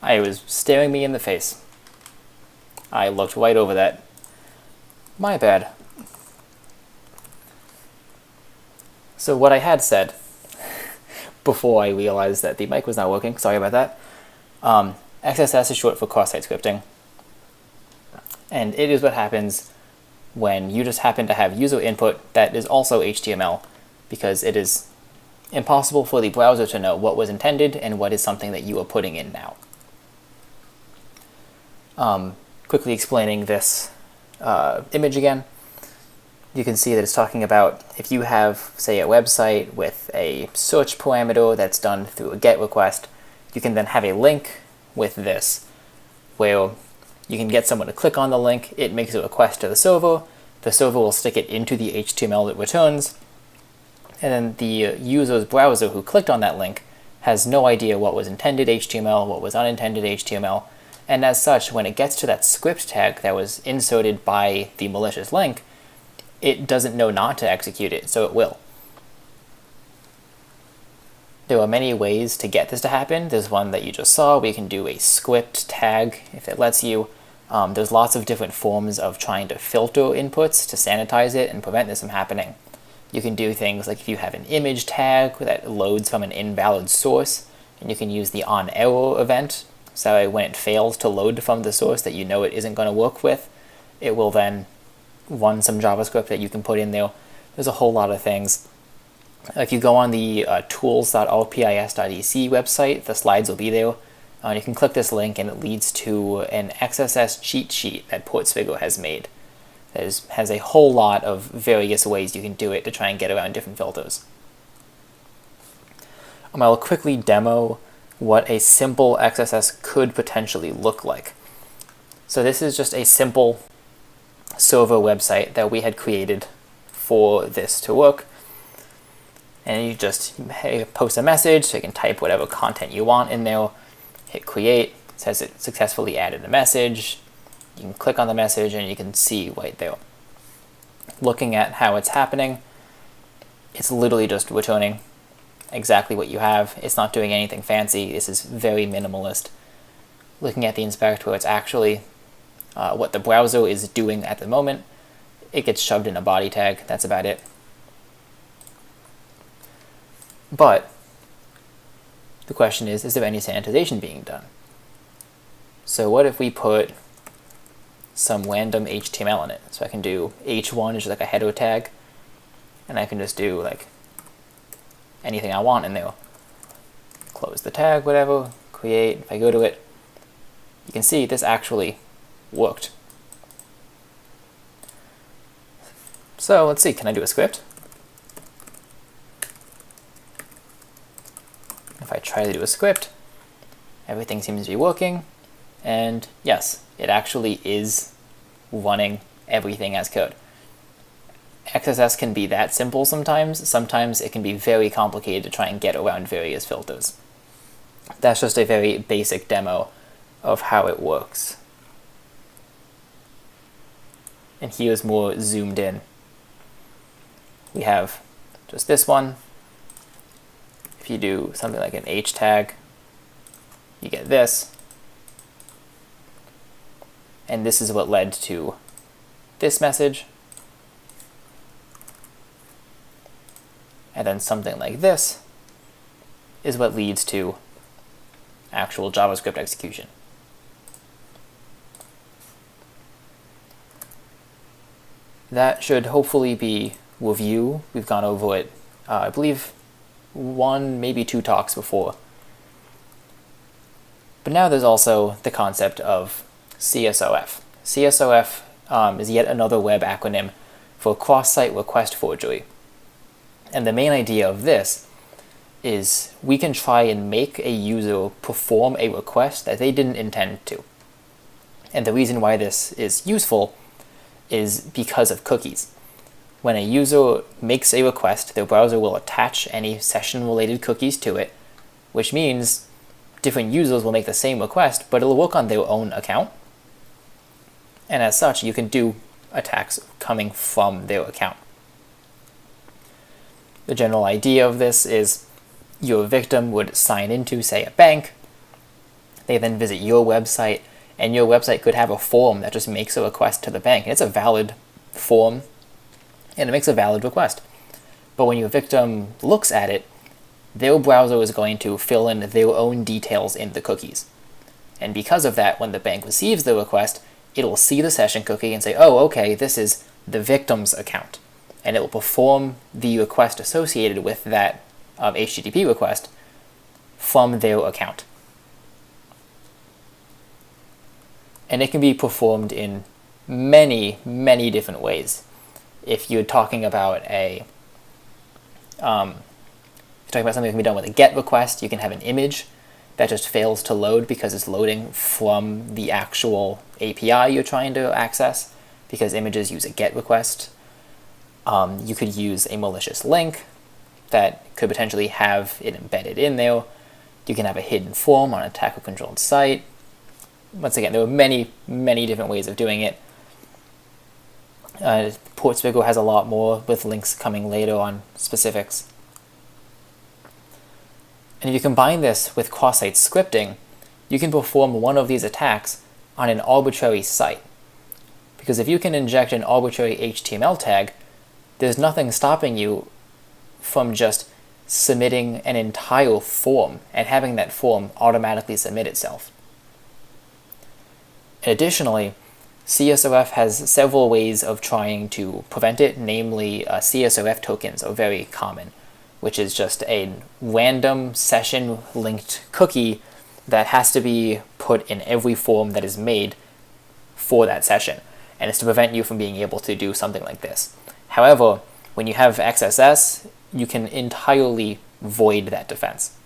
It was staring me in the face. I looked right over that. My bad. So what I had said before I realized that the mic was not working, sorry about that. XSS is short for cross-site scripting. And it is what happens when you just happen to have user input that is also HTML, because it is impossible for the browser to know what was intended and what is something that you are putting in now. Quickly explaining this image again, you can see that it's talking about if you have, say, a website with a search parameter that's done through a GET request, you can then have a link with this where you can get someone to click on the link, it makes a request to the server will stick it into the HTML it returns, and then the user's browser who clicked on that link has no idea what was intended HTML, what was unintended HTML, and as such, when it gets to that script tag that was inserted by the malicious link, it doesn't know not to execute it, so it will. There are many ways to get this to happen. There's one that you just saw, where you can do a script tag if it lets you. There's lots of different forms of trying to filter inputs to sanitize it and prevent this from happening. You can do things like if you have an image tag that loads from an invalid source, and you can use the onError event, so when it fails to load from the source that you know it isn't going to work with, it will then run some JavaScript that you can put in there. There's a whole lot of things. If you go on the tools.rpis.ec website, the slides will be there. You can click this link and it leads to an XSS cheat sheet that Portsfigure has made. That has a whole lot of various ways you can do it to try and get around different filters. I'll quickly demo what a simple XSS could potentially look like. So this is just a simple server website that we had created for this to work. And you just post a message, so you can type whatever content you want in there, hit create, it says it successfully added a message. You can click on the message and you can see right there. Looking at how it's happening, it's literally just returning exactly what you have. It's not doing anything fancy. This is very minimalist. Looking at the inspector, it's actually what the browser is doing at the moment. It gets shoved in a body tag. That's about it. But the question is there any sanitization being done? So what if we put some random HTML in it? So I can do h1 is like a header tag, and I can just do like anything I want in there. Close the tag, whatever, create. If I go to it, you can see this actually worked. So let's see, can I do a script? If I try to do a script, everything seems to be working, and yes, it actually is running everything as code. XSS can be that simple sometimes. Sometimes it can be very complicated to try and get around various filters. That's just a very basic demo of how it works. And here's more zoomed in. We have just this one. If you do something like an H tag, you get this. And this is what led to this message. And then something like this is what leads to actual JavaScript execution. That should hopefully be review. We've gone over it, I believe, one, maybe two talks before. But now there's also the concept of CSOF. CSOF is yet another web acronym for cross-site request forgery. And the main idea of this is we can try and make a user perform a request that they didn't intend to. And the reason why this is useful is because of cookies. When a user makes a request, their browser will attach any session-related cookies to it, which means different users will make the same request, but it'll work on their own account. And as such, you can do attacks coming from their account. The general idea of this is your victim would sign into, say, a bank. They then visit your website, and your website could have a form that just makes a request to the bank. And it's a valid form, and it makes a valid request. But when your victim looks at it, their browser is going to fill in their own details in the cookies. And because of that, when the bank receives the request, it'll see the session cookie and say, oh, okay, this is the victim's account. And it will perform the request associated with that HTTP request from their account. And it can be performed in many, many different ways. If you're talking about something that can be done with a GET request, you can have an image that just fails to load because it's loading from the actual API you're trying to access, because images use a GET request. You could use a malicious link that could potentially have it embedded in there. You can have a hidden form on a attacker-controlled site. Once again, there are many, many different ways of doing it. Portsbigger has a lot more, with links coming later on specifics. And if you combine this with cross-site scripting, you can perform one of these attacks on an arbitrary site. Because if you can inject an arbitrary HTML tag, there's nothing stopping you from just submitting an entire form and having that form automatically submit itself. Additionally, CSRF has several ways of trying to prevent it, namely CSRF tokens are very common, which is just a random session-linked cookie that has to be put in every form that is made for that session, and it's to prevent you from being able to do something like this. However, when you have XSS, you can entirely void that defense.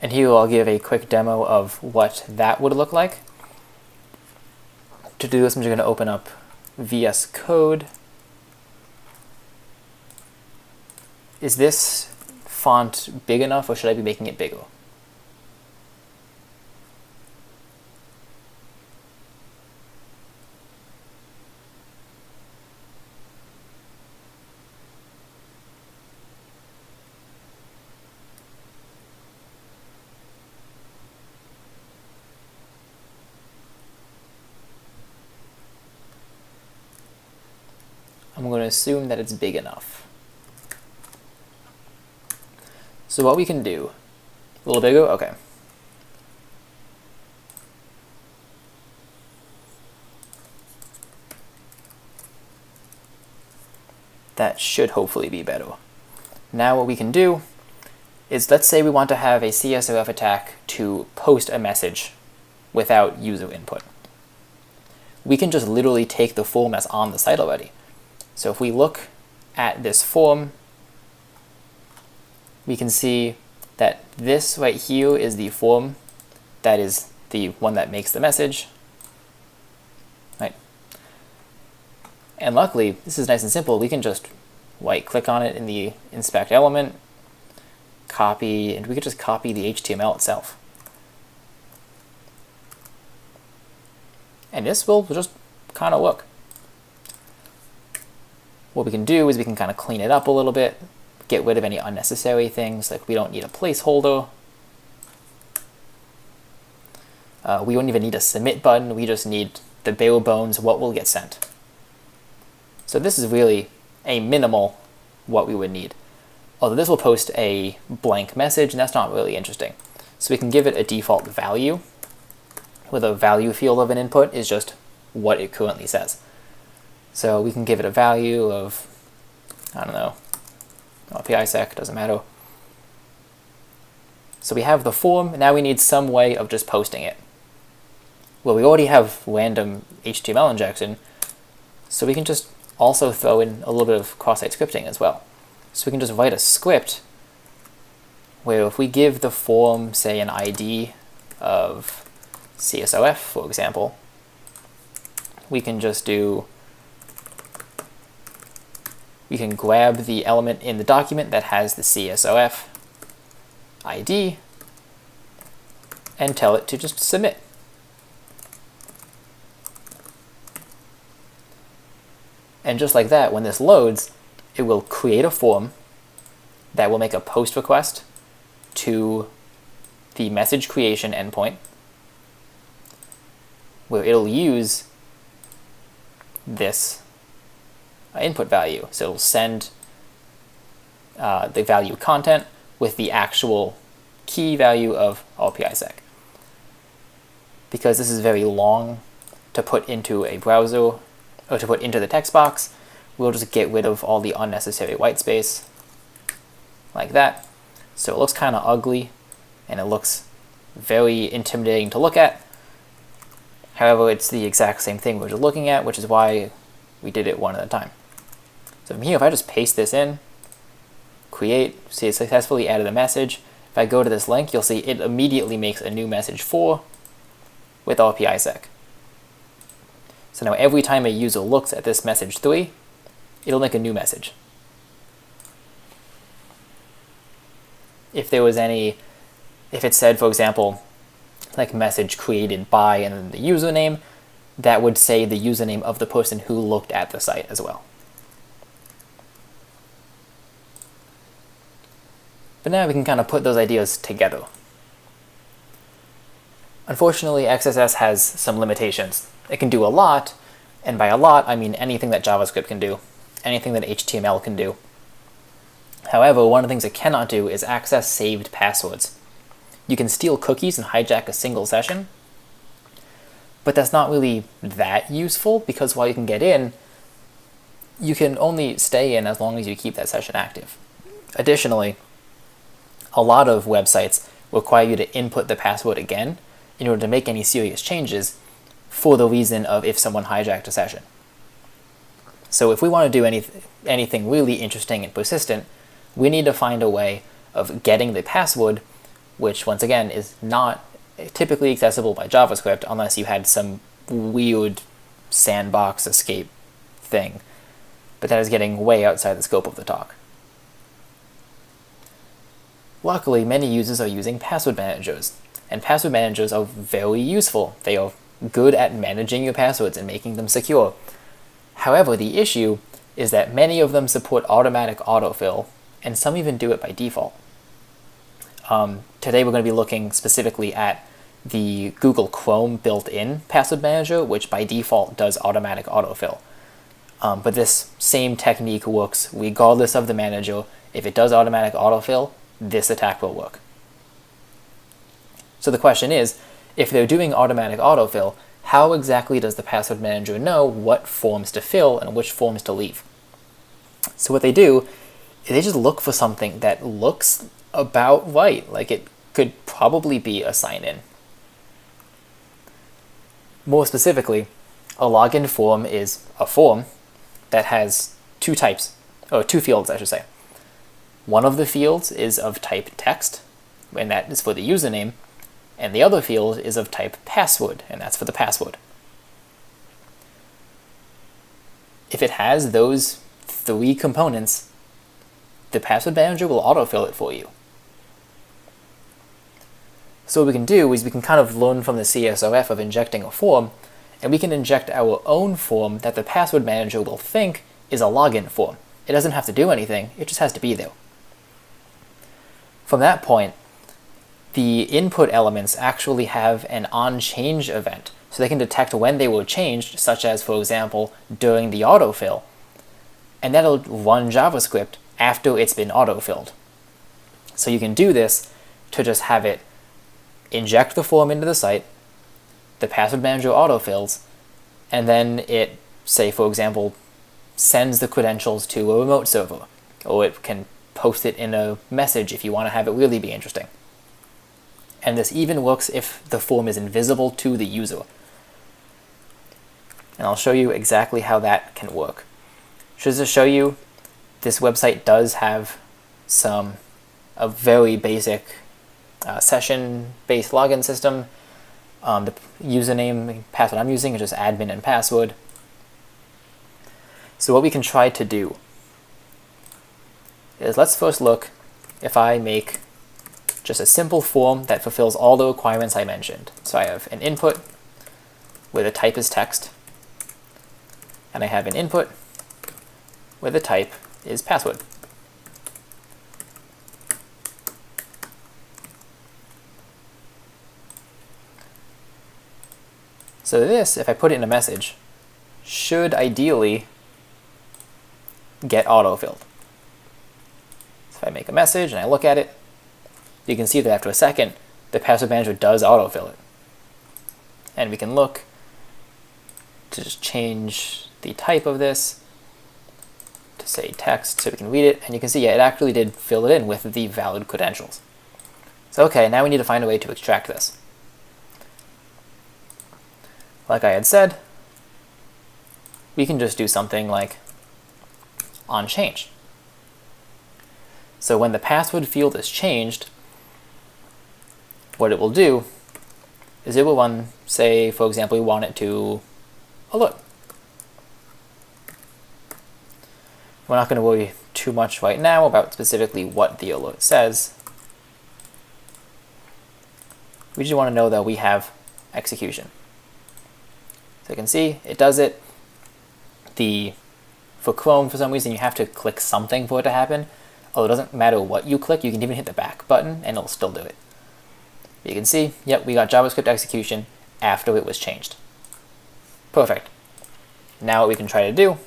And here I'll give a quick demo of what that would look like. To do this, I'm just going to open up VS Code. Is this font big enough, or should I be making it bigger? I'm going to assume that it's big enough. So what we can do, a little bigger? Okay. That should hopefully be better. Now what we can do is, let's say we want to have a CSRF attack to post a message without user input. We can just literally take the form that's on the site already. So if we look at this form, we can see that this right here is the form that is the one that makes the message. Right? And luckily, this is nice and simple. We can just right-click on it in the inspect element, copy, and we could just copy the HTML itself. And this will just kind of look. What we can do is we can kind of clean it up a little bit, get rid of any unnecessary things, like we don't need a placeholder. We don't even need a submit button, we just need the bare bones, what will get sent. So this is really a minimal what we would need. Although this will post a blank message, and that's not really interesting. So we can give it a default value, where the value field of an input is just what it currently says. So we can give it a value of, I don't know, PISEC, doesn't matter. So we have the form, now we need some way of just posting it. Well, we already have random HTML injection, so we can just also throw in a little bit of cross-site scripting as well. So we can just write a script where if we give the form, say, an ID of CSRF, for example, we can just do, we can grab the element in the document that has the CSRF ID and tell it to just submit. And just like that, when this loads, it will create a form that will make a post request to the message creation endpoint, where it'll use this input value. So it'll send the value content with the actual key value of RPISec. Because this is very long to put into a browser, or to put into the text box, we'll just get rid of all the unnecessary white space, like that. So it looks kind of ugly, and it looks very intimidating to look at. However, it's the exact same thing we're just looking at, which is why we did it one at a time. So from here, if I just paste this in, create, see it successfully added a message. If I go to this link, you'll see it immediately makes a new message 4 with RPISec. So now every time a user looks at this message 3, it'll make a new message. If there was any, if it said, for example, like message created by and then the username, that would say the username of the person who looked at the site as well. But now we can kind of put those ideas together. Unfortunately, XSS has some limitations. It can do a lot, and by a lot, I mean anything that JavaScript can do, anything that HTML can do. However, one of the things it cannot do is access saved passwords. You can steal cookies and hijack a single session, but that's not really that useful, because while you can get in, you can only stay in as long as you keep that session active. Additionally, a lot of websites require you to input the password again in order to make any serious changes, for the reason of if someone hijacked a session. So if we want to do anything really interesting and persistent, we need to find a way of getting the password, which once again is not typically accessible by JavaScript unless you had some weird sandbox escape thing. But that is getting way outside the scope of the talk. Luckily, many users are using password managers, and password managers are very useful. They are good at managing your passwords and making them secure. However, the issue is that many of them support automatic autofill, and some even do it by default. Today we're going to be looking specifically at the Google Chrome built-in password manager, which by default does automatic autofill. But this same technique works regardless of the manager. If it does automatic autofill, this attack will work. So the question is, if they're doing automatic autofill, how exactly does the password manager know what forms to fill and which forms to leave? So what they do is they just look for something that looks about right, like it could probably be a sign-in. More specifically, a login form is a form that has two fields, I should say. One of the fields is of type text, and that is for the username, and the other field is of type password, and that's for the password. If it has those 3 components, the password manager will autofill it for you. So what we can do is we can kind of learn from the CSRF of injecting a form, and we can inject our own form that the password manager will think is a login form. It doesn't have to do anything, it just has to be there. From that point, the input elements actually have an onChange event, so they can detect when they were changed, such as, for example, during the autofill, and that'll run JavaScript after it's been autofilled. So you can do this to just have it inject the form into the site, the password manager autofills, and then it, say for example, sends the credentials to a remote server, or it can post it in a message if you want to have it really be interesting. And this even works if the form is invisible to the user. And I'll show you exactly how that can work. Just to show you, this website does have a very basic session-based login system. The username and password I'm using is just admin and password. So what we can try to do is, let's first look if I make just a simple form that fulfills all the requirements I mentioned. So I have an input where the type is text, and I have an input where the type is password. So this, if I put it in a message, should ideally get autofilled. So if I make a message and I look at it, you can see that after a second, the password manager does autofill it. And we can look to just change the type of this to say text so we can read it, and you can see, yeah, it actually did fill it in with the valid credentials. So okay, now we need to find a way to extract this. Like I had said, we can just do something like onChange. So when the password field is changed, what it will do is it will run, say, for example, we want it to alert. We're not going to worry too much right now about specifically what the alert says. We just want to know that we have execution. So you can see it does it. For Chrome, for some reason, you have to click something for it to happen. Although it doesn't matter what you click, you can even hit the back button and it'll still do it. You can see, yep, we got JavaScript execution after it was changed. Perfect. Now what we can try to do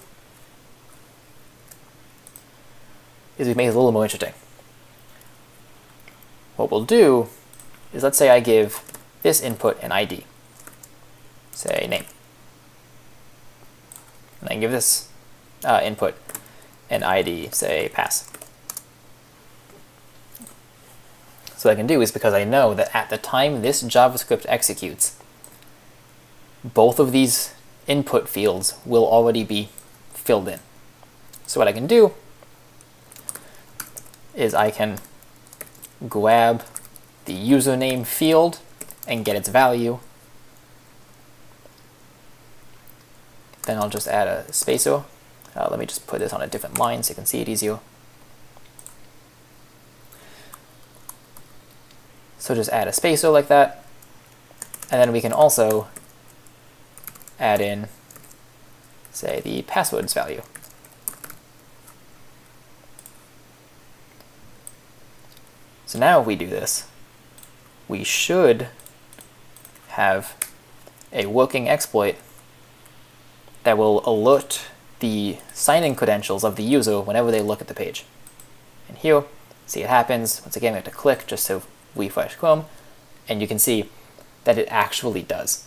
is we make it a little more interesting. What we'll do is, let's say I give this input an ID, say name. And I give this input an ID, say pass. So what I can do is, because I know that at the time this JavaScript executes, both of these input fields will already be filled in. So what I can do is I can grab the username field and get its value. Then I'll just add a spacer. Let me just put this on a different line so you can see it easier. So just add a spacer like that. And then we can also add in, say, the passwords value. So now if we do this, we should have a working exploit that will alert the sign-in credentials of the user whenever they look at the page. And here, see it happens. Once again, we have to click just to refresh Chrome, and you can see that it actually does.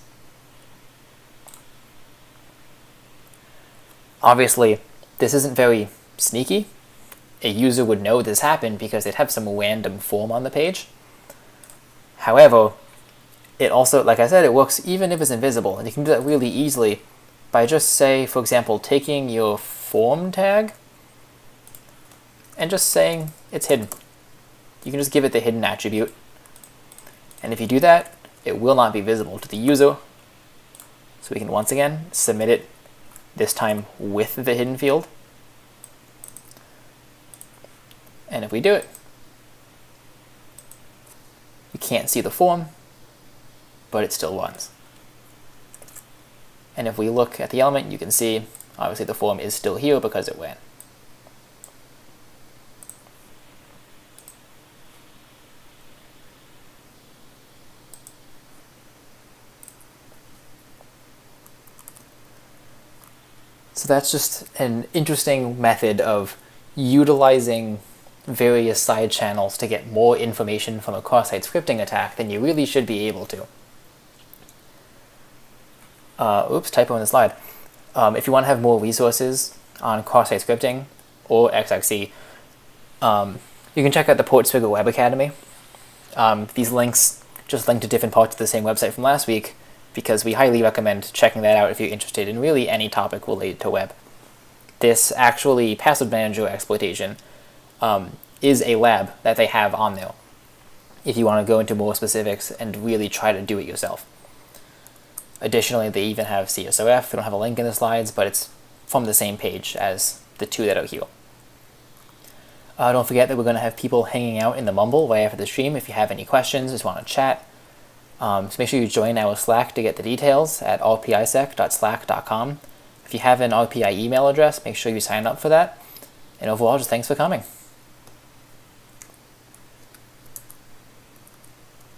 Obviously, this isn't very sneaky. A user would know this happened because they'd have some random form on the page. However, it also, like I said, it works even if it's invisible, and you can do that really easily by just, say, for example, taking your form tag and just saying it's hidden. You can just give it the hidden attribute. And if you do that, it will not be visible to the user. So we can once again submit it, this time with the hidden field. And if we do it, you can't see the form, but it still runs. And if we look at the element, you can see, obviously, the form is still here because it ran. So that's just an interesting method of utilizing various side channels to get more information from a cross-site scripting attack than you really should be able to. Oops, typo in the slide. If you want to have more resources on cross-site scripting or XXC, you can check out the Portsfigure Web Academy. These links just link to different parts of the same website from last week, because we highly recommend checking that out if you're interested in really any topic related to web. This actually password manager exploitation is a lab that they have on there if you want to go into more specifics and really try to do it yourself. Additionally, they even have CSOF. They don't have a link in the slides, but it's from the same page as the two that are here. Don't forget that we're going to have people hanging out in the Mumble right after the stream. If you have any questions, just want to chat, so make sure you join our Slack to get the details at rpisec.slack.com. If you have an RPI email address, make sure you sign up for that. And overall, just thanks for coming.